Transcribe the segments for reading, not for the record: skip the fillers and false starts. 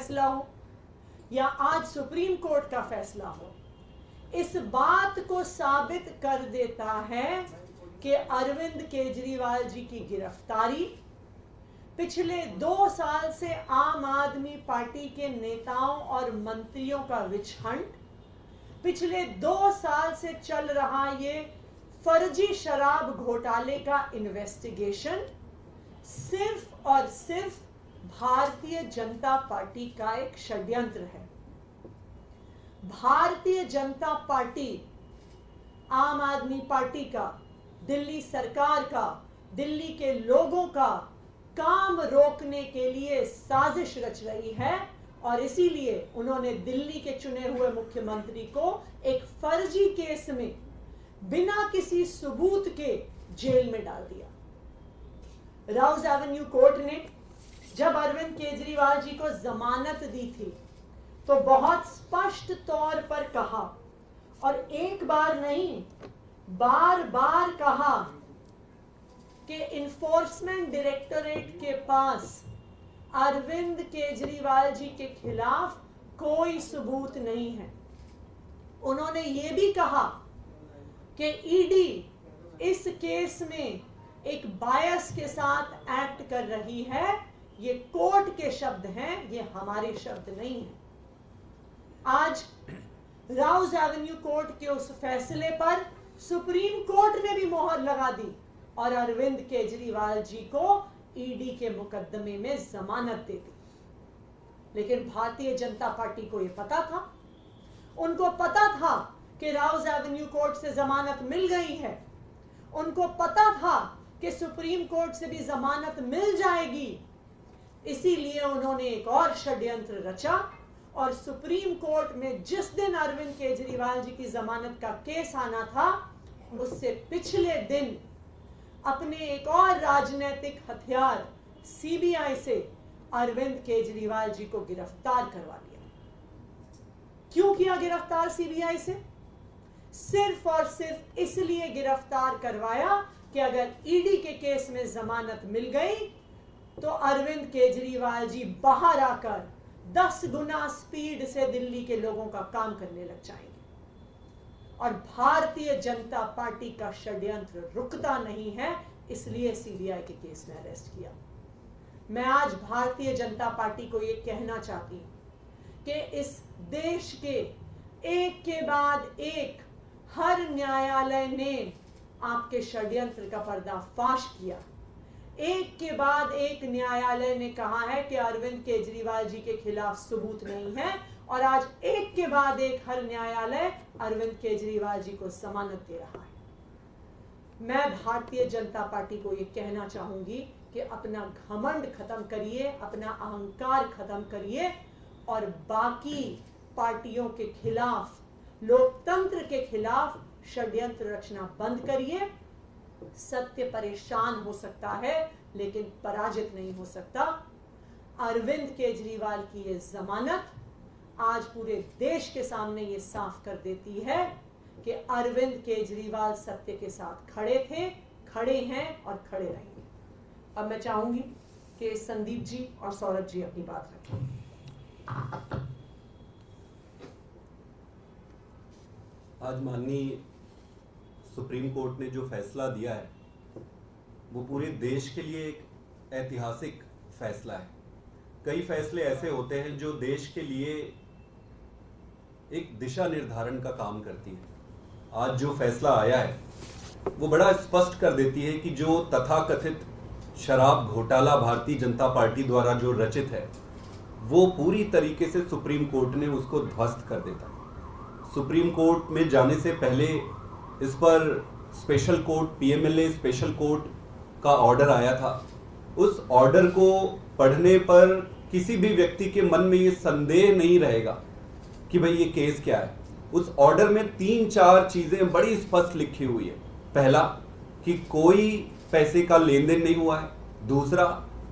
फैसला हो या आज सुप्रीम कोर्ट का फैसला हो, इस बात को साबित कर देता है कि अरविंद केजरीवाल जी की गिरफ्तारी पिछले 2 साल से आम आदमी पार्टी के नेताओं और मंत्रियों का विच हंट, पिछले 2 साल से चल रहा ये फर्जी शराब घोटाले का इन्वेस्टिगेशन सिर्फ और सिर्फ भारतीय जनता पार्टी का एक षड्यंत्र है। भारतीय जनता पार्टी आम आदमी पार्टी का, दिल्ली सरकार का, दिल्ली के लोगों का काम रोकने के लिए साजिश रच रही है और इसीलिए उन्होंने दिल्ली के चुने हुए मुख्यमंत्री को एक फर्जी केस में बिना किसी सबूत के जेल में डाल दिया। राउज एवेन्यू कोर्ट ने जब अरविंद केजरीवाल जी को जमानत दी थी तो बहुत स्पष्ट तौर पर कहा, और एक बार नहीं बार बार कहा, कि इन्फोर्समेंट डायरेक्टोरेट के पास अरविंद केजरीवाल जी के खिलाफ कोई सबूत नहीं है। उन्होंने ये भी कहा कि ईडी इस केस में एक बायस के साथ एक्ट कर रही है। ये कोर्ट के शब्द हैं, ये हमारे शब्द नहीं हैं। आज राउज एवेन्यू कोर्ट के उस फैसले पर सुप्रीम कोर्ट ने भी मोहर लगा दी और अरविंद केजरीवाल जी को ईडी के मुकदमे में जमानत दे दी। लेकिन भारतीय जनता पार्टी को यह पता था, उनको पता था कि राउज एवेन्यू कोर्ट से जमानत मिल गई है, उनको पता था कि सुप्रीम कोर्ट से भी जमानत मिल जाएगी। इसीलिए उन्होंने एक और षड्यंत्र रचा और सुप्रीम कोर्ट में जिस दिन अरविंद केजरीवाल जी की जमानत का केस आना था, उससे पिछले दिन अपने एक और राजनीतिक हथियार सीबीआई से अरविंद केजरीवाल जी को गिरफ्तार करवा लिया। क्यों किया गिरफ्तार सीबीआई से? सिर्फ और सिर्फ इसलिए गिरफ्तार करवाया कि अगर ईडी के केस में जमानत मिल गई तो अरविंद केजरीवाल जी बाहर आकर 10 गुना स्पीड से दिल्ली के लोगों का काम करने लग जाएंगे। और भारतीय जनता पार्टी का षड्यंत्र रुकता नहीं है, इसलिए सीबीआई के केस में अरेस्ट किया। मैं आज भारतीय जनता पार्टी को यह कहना चाहती हूं कि इस देश के एक के बाद एक हर न्यायालय ने आपके षड्यंत्र का पर्दाफाश किया। एक के बाद एक न्यायालय ने कहा है कि अरविंद केजरीवाल जी के खिलाफ सबूत नहीं है और आज एक के बाद एक हर न्यायालय अरविंद केजरीवाल जी को जमानत दे रहा है। मैं भारतीय जनता पार्टी को यह कहना चाहूंगी कि अपना घमंड खत्म करिए, अपना अहंकार खत्म करिए और बाकी पार्टियों के खिलाफ, लोकतंत्र के खिलाफ षड्यंत्र रचना बंद करिए। सत्य परेशान हो सकता है लेकिन पराजित नहीं हो सकता। अरविंद केजरीवाल की ये जमानत आज पूरे देश के सामने ये साफ कर देती है कि अरविंद केजरीवाल सत्य के साथ खड़े थे, खड़े हैं और खड़े रहेंगे। अब मैं चाहूंगी कि संदीप जी और सौरभ जी अपनी बात रखें। आज माननीय सुप्रीम कोर्ट ने जो फैसला दिया है वो पूरे देश के लिए एक ऐतिहासिक फैसला है। कई फैसले ऐसे होते हैं जो देश के लिए एक दिशा निर्धारण का काम करती है। आज जो फैसला आया है वो बड़ा स्पष्ट कर देती है कि जो तथाकथित शराब घोटाला भारतीय जनता पार्टी द्वारा जो रचित है वो पूरी तरीके से सुप्रीम कोर्ट ने उसको ध्वस्त कर देता है। सुप्रीम कोर्ट में जाने से पहले इस पर special court, PMLA special court का ऑर्डर आया था। उस ऑर्डर को पढ़ने पर किसी भी व्यक्ति के मन में ये संदेह नहीं रहेगा कि भाई ये केस क्या है। उस ऑर्डर में 3-4 चीजें बड़ी स्पष्ट लिखी हुई है। पहला कि कोई पैसे का लेन देन नहीं हुआ है। दूसरा,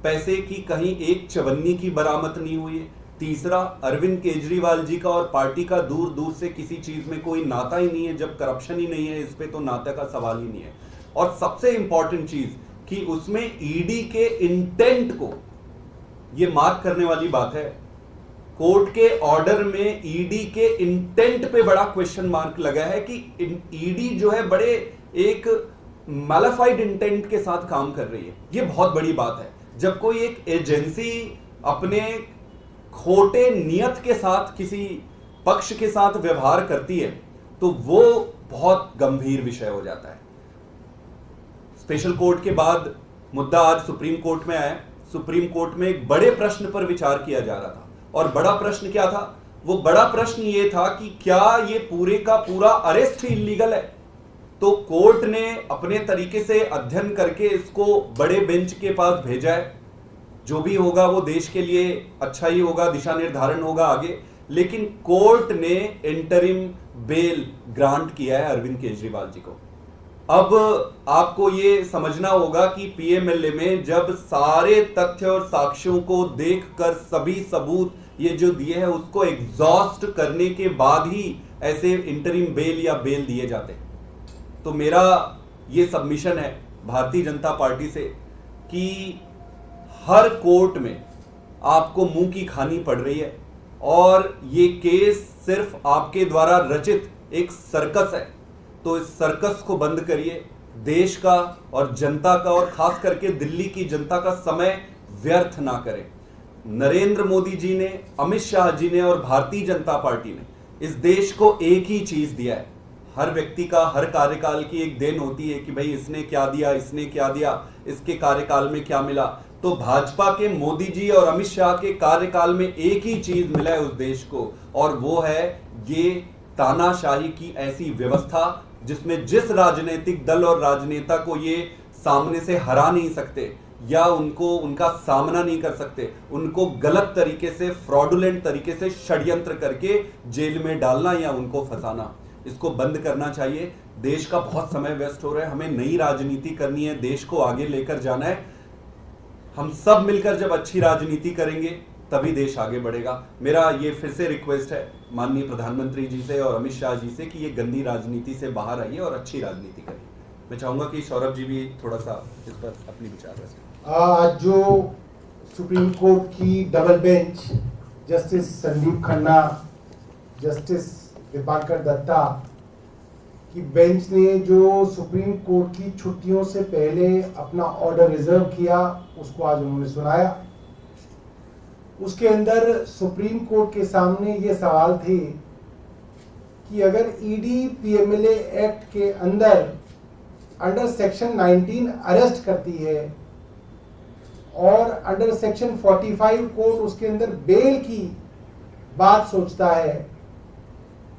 पैसे की कहीं एक चवन्नी की बरामद नहीं हुई है। तीसरा, अरविंद केजरीवाल जी का और पार्टी का दूर दूर से किसी चीज में कोई नाता ही नहीं है। जब करप्शन ही नहीं है इस पे तो नाते का सवाल ही नहीं है। और सबसे इंपॉर्टेंट चीज कि उसमें ईडी के इंटेंट को ये मार्क करने वाली बात है कोर्ट के ऑर्डर में ईडी के इंटेंट पे बड़ा क्वेश्चन मार्क लगा है कि ईडी जो है बड़े एक मैलिफाइड इंटेंट के साथ काम कर रही है। ये बहुत बड़ी बात है। जब कोई एक एजेंसी अपने खोटे नियत के साथ किसी पक्ष के साथ व्यवहार करती है तो वो बहुत गंभीर विषय हो जाता है। स्पेशल कोर्ट के बाद मुद्दा आज सुप्रीम कोर्ट में आया। सुप्रीम कोर्ट में एक बड़े प्रश्न पर विचार किया जा रहा था, और बड़ा प्रश्न क्या था? वो बड़ा प्रश्न ये था कि क्या ये पूरे का पूरा अरेस्ट ही इलीगल है? तो कोर्ट ने अपने तरीके से अध्ययन करके इसको बड़े बेंच के पास भेजा है। जो भी होगा वो देश के लिए अच्छा ही होगा, दिशा निर्धारण होगा आगे। लेकिन कोर्ट ने इंटरिम बेल ग्रांट किया है अरविंद केजरीवाल जी को। अब आपको ये समझना होगा कि पीएमएलए में जब सारे तथ्य और साक्ष्यों को देखकर सभी सबूत ये जो दिए हैं उसको एग्जॉस्ट करने के बाद ही ऐसे इंटरिम बेल या बेल दिए जाते हैं। तो मेरा ये सबमिशन है भारतीय जनता पार्टी से कि हर कोर्ट में आपको मुंह की खानी पड़ रही है, और ये केस सिर्फ आपके द्वारा रचित एक सर्कस है। तो इस सर्कस को बंद करिए। देश का और जनता का और खास करके दिल्ली की जनता का समय व्यर्थ ना करें। नरेंद्र मोदी जी ने, अमित शाह जी ने और भारतीय जनता पार्टी ने इस देश को एक ही चीज दिया है। हर व्यक्ति का हर कार्यकाल की एक देन होती है कि भाई इसने क्या दिया, इसने क्या दिया, इसके कार्यकाल में क्या मिला। तो भाजपा के मोदी जी और अमित शाह के कार्यकाल में एक ही चीज मिला है उस देश को, और वो है ये तानाशाही की ऐसी व्यवस्था जिसमें जिस राजनीतिक दल और राजनेता को ये सामने से हरा नहीं सकते या उनका सामना नहीं कर सकते, उनको गलत तरीके से, फ्रॉडुलेंट तरीके से षड्यंत्र करके जेल में डालना या उनको फंसाना, इसको बंद करना चाहिए। देश का बहुत समय वेस्ट हो रहा है। हमें नई राजनीति करनी है, देश को आगे लेकर जाना है। हम सब मिलकर जब अच्छी राजनीति करेंगे तभी देश आगे बढ़ेगा। मेरा ये फिर से रिक्वेस्ट है माननीय प्रधानमंत्री जी से और अमित शाह जी से कि ये गंदी राजनीति से बाहर आइए और अच्छी राजनीति करिए। मैं चाहूंगा कि सौरभ जी भी थोड़ा सा इस पर अपनी विचार रखें। आज जो सुप्रीम कोर्ट की double bench justice Sandeep Khanna, justice Dipankar Datta की बेंच ने जो सुप्रीम कोर्ट की छुट्टियों से पहले अपना ऑर्डर रिजर्व किया, उसको आज उन्होंने सुनाया। उसके अंदर सुप्रीम कोर्ट के सामने ये सवाल थे कि अगर ईडी पीएमएलए एक्ट के अंडर सेक्शन 19 अरेस्ट करती है और अंडर सेक्शन 45 कोर्ट उसके अंदर बेल की बात सोचता है,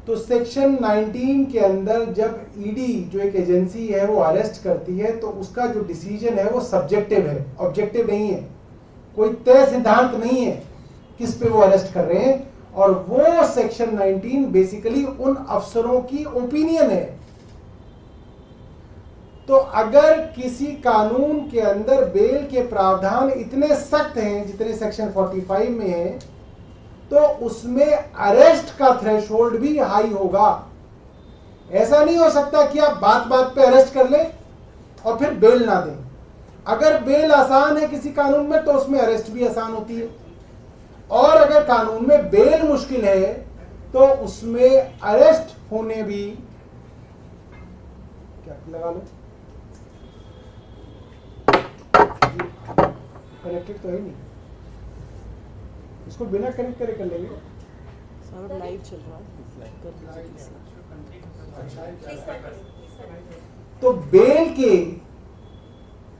तो सेक्शन 19 के अंदर जब ईडी जो एक एजेंसी है वो अरेस्ट करती है तो उसका जो डिसीजन है वो सब्जेक्टिव है, ऑब्जेक्टिव नहीं है। कोई तय सिद्धांत नहीं है किस पे वो अरेस्ट कर रहे हैं, और वो सेक्शन 19 बेसिकली उन अफसरों की ओपिनियन है। तो अगर किसी कानून के अंदर बेल के प्रावधान इतने सख्त हैं जितने सेक्शन 45 में है, तो उसमें अरेस्ट का थ्रेशोल्ड भी हाई होगा। ऐसा नहीं हो सकता कि आप बात बात पे अरेस्ट कर लें और फिर बेल ना दें। अगर बेल आसान है किसी कानून में तो उसमें अरेस्ट भी आसान होती है, और अगर कानून में बेल मुश्किल है तो उसमें अरेस्ट होने भी, क्या लगा लो, कनेक्टेड तो है नहीं, इसको बिना कनेक्ट करे कर लेंगे। सर लाइव चल रहा है। तो बेल के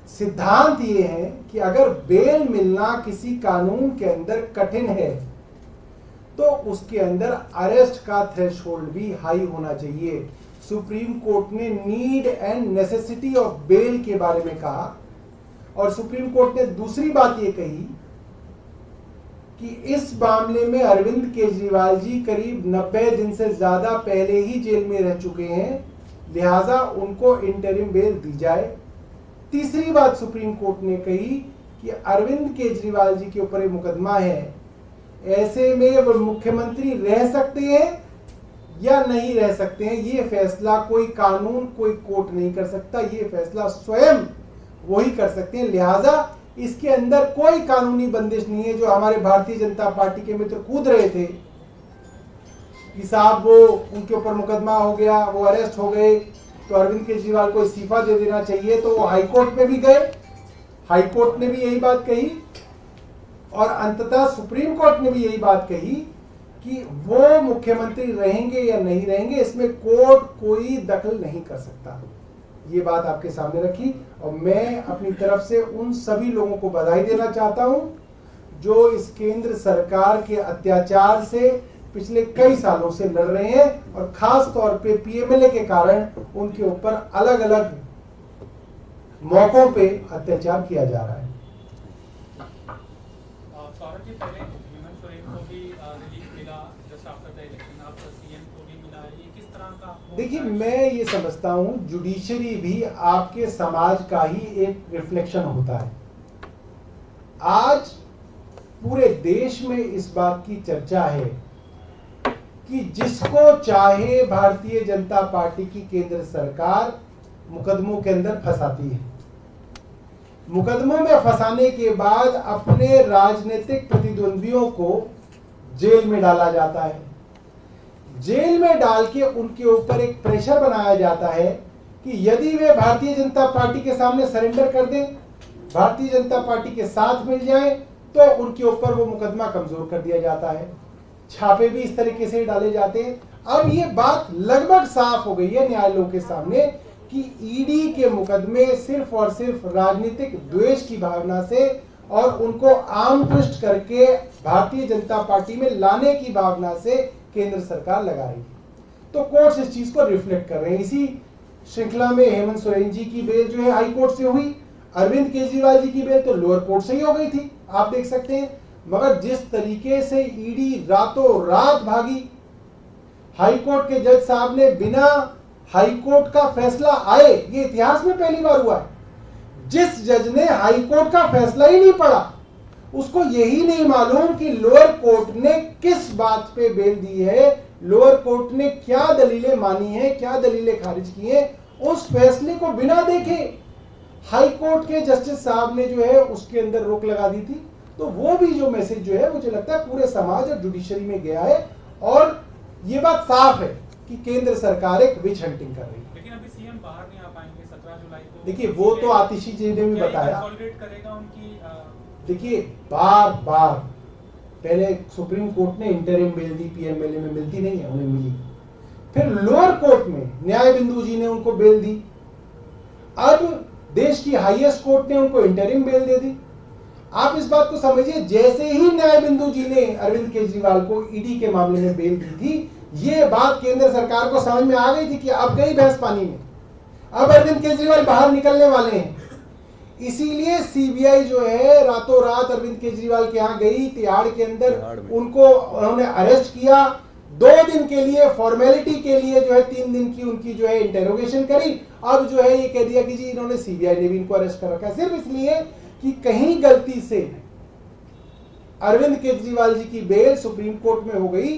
सिद्धांत ये है कि अगर बेल मिलना किसी कानून के अंदर कठिन है तो उसके अंदर अरेस्ट का थ्रेशोल्ड भी हाई होना चाहिए। सुप्रीम कोर्ट ने need and necessity of bail के बारे में कहा, और सुप्रीम कोर्ट ने दूसरी बात ये कही कि इस मामले में अरविंद केजरीवाल जी करीब 90 दिन से ज्यादा पहले ही जेल में रह चुके हैं, लिहाजा उनको इंटरिम बेल दी जाए। तीसरी बात सुप्रीम कोर्ट ने कही कि अरविंद केजरीवाल जी के ऊपर एक मुकदमा है, ऐसे में वो मुख्यमंत्री रह सकते हैं या नहीं रह सकते हैं, ये फैसला कोई कानून, कोई कोर्ट नहीं कर सकता, ये फैसला स्वयं वही कर सकते हैं। लिहाजा इसके अंदर कोई कानूनी बंदिश नहीं है। जो हमारे भारतीय जनता पार्टी के मित्र कूद रहे थे कि साहब वो उनके ऊपर मुकदमा हो गया, वो अरेस्ट हो गए, तो अरविंद केजरीवाल को इस्तीफा दे देना चाहिए, तो वो हाईकोर्ट में भी गए, हाईकोर्ट ने भी यही बात कही और अंततः सुप्रीम कोर्ट ने भी यही बात कही कि वो मुख्यमंत्री रहेंगे या नहीं रहेंगे इसमें कोर्ट कोई दखल नहीं कर सकता। ये बात आपके सामने रखी और मैं अपनी तरफ से उन सभी लोगों को बधाई देना चाहता हूं जो इस केंद्र सरकार के अत्याचार से पिछले कई सालों से लड़ रहे हैं और खास तौर पे पीएमएलए के कारण उनके ऊपर अलग अलग मौकों पे अत्याचार किया जा रहा है। सौरभ जी, पहले हेमंत सोरेन को भी रिलीफ मिला जस्ट आफ्टर द इलेक्शन, अब सीएम को भी मिला, ये किस तरह का? देखिए, मैं ये समझता हूं जुडिशरी भी आपके समाज का ही एक रिफ्लेक्शन होता है। आज पूरे देश में इस बात की चर्चा है कि जिसको चाहे भारतीय जनता पार्टी की केंद्र सरकार मुकदमों के अंदर फंसाती है। मुकदमों में फंसाने के बाद अपने राजनीतिक प्रतिद्वंदियों को जेल में डाला जाता है। जेल में डाल के उनके ऊपर एक प्रेशर बनाया जाता है कि यदि वे भारतीय जनता पार्टी के सामने सरेंडर कर दें, भारतीय जनता पार्टी के साथ मिल जाएं, तो उनके ऊपर वो मुकदमा कमजोर कर दिया जाता है। छापे भी इस तरीके से डाले जाते हैं। अब ये बात लगभग साफ हो गई है न्यायालयों के सामने कि ईडी के मुकदमे सिर्फ और सिर्फ राजनीतिक द्वेष की भावना से और उनको आम पृष्ठ करके भारतीय जनता पार्टी में लाने की भावना से केंद्र सरकार लगा रही है। तो कोर्ट्स इस चीज को रिफ्लेक्ट कर रहे हैं। इसी श्रृंखला में हेमंत सोरेन जी की बेल जो है हाई कोर्ट से हुई, अरविंद केजरीवाल जी की बेल तो लोअर कोर्ट से ही हो गई थी, आप देख सकते हैं। मगर जिस तरीके से ईडी रातों रात भागी, हाई कोर्ट के जज साहब ने बिना हाई कोर्ट का फैसला आए, ये इतिहास में पहली बार हुआ है। जिस जज ने हाई कोर्ट का फैसला ही नहीं पढ़ा, उसको यही नहीं मालूम कि लोअर कोर्ट ने किस बात पे बेल दी है, लोअर कोर्ट ने क्या दलीलें मानी है, क्या दलीलें खारिज की है, उस फैसले को बिना देखे हाई कोर्ट के जस्टिस साहब ने जो है उसके अंदर रोक लगा दी थी। तो वो भी जो मैसेज जो है मुझे लगता है पूरे समाज और जुडिशरी में गया है और ये बात साफ है कि केंद्र सरकार एक विच हंटिंग कर रही है। लेकिन अभी सीएम बाहर नहीं आ पाएंगे 17 जुलाई को। देखिए, वो तो आतिशी जी ने भी बताया। करेगा उनकी देखिए, बार बार पहले सुप्रीम कोर्ट ने इंटरिम बेल दी, पीएमएलए में मिलती नहीं है, उन्हें मिली। फिर लोअर कोर्ट में न्याय बिंदु जी ने उनको बेल दी। अब देश की हाईएस्ट कोर्ट ने उनको इंटरिम बेल दे दी। आप इस बात को समझिए, जैसे ही न्याय बिंदु जी ने अरविंद केजरीवाल को ईडी के मामले में बेल दी थी, ये बात केंद्र सरकार को समझ में आ गई थी कि अब गई भैंस पानी में, अब अरविंद केजरीवाल बाहर निकलने वाले हैं। इसीलिए सीबीआई जो है रातों रात अरविंद केजरीवाल के यहाँ गई, तिहाड़ के अंदर उनको उन्होंने अरेस्ट किया। 2 दिन के लिए फॉर्मेलिटी के लिए जो है 3 दिन की उनकी जो है इंटेरोगेशन करी। अब जो है ये कह दिया कि जी इन्होंने, सीबीआई ने भी इनको अरेस्ट कर रखा है सिर्फ इसलिए कि कहीं गलती से अरविंद केजरीवाल जी की बेल सुप्रीम कोर्ट में हो गई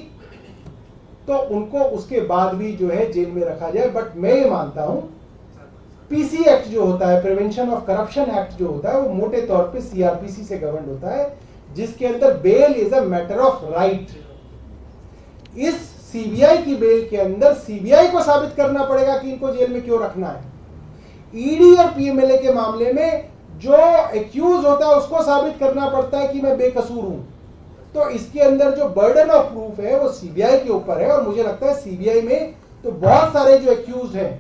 तो उनको उसके बाद भी जो है जेल में रखा जाए। बट मैं ये मानता हूं पीसी एक्ट जो होता है, प्रिवेंशन ऑफ करप्शन एक्ट जो होता है, वो मोटे तौर पे सीआरपीसी से गवर्न होता है, जिसके अंदर bail is a matter of right. इस सीबीआई की बेल के अंदर सीबीआई को साबित करना पड़ेगा कि इनको जेल में क्यों रखना है। ईडी और पीएमएलए के मामले में जो एक्यूज होता है उसको साबित करना पड़ता है कि मैं बेकसूर हूं। तो इसके अंदर जो बर्डन ऑफ प्रूफ है वो सीबीआई के ऊपर है और मुझे लगता है सीबीआई में तो बहुत सारे जो एक्यूज हैं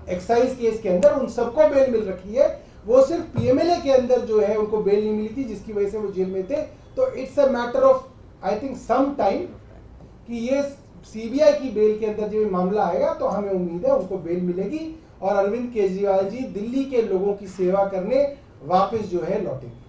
एक्साइज केस के अंदर, उन सबको बेल मिल रखी है। वो सिर्फ पीएमएलए के अंदर जो है उनको बेल नहीं मिली थी, जिसकी वजह से वो जेल में थे। तो it's a matter of I think some time कि ये सीबीआई की बेल के अंदर जब मामला आएगा तो हमें उम्मीद है उनको बेल मिलेगी और अरविंद केजरीवाल जी दिल्ली के लोगों की सेवा करने वापस जो है लौटेंगे।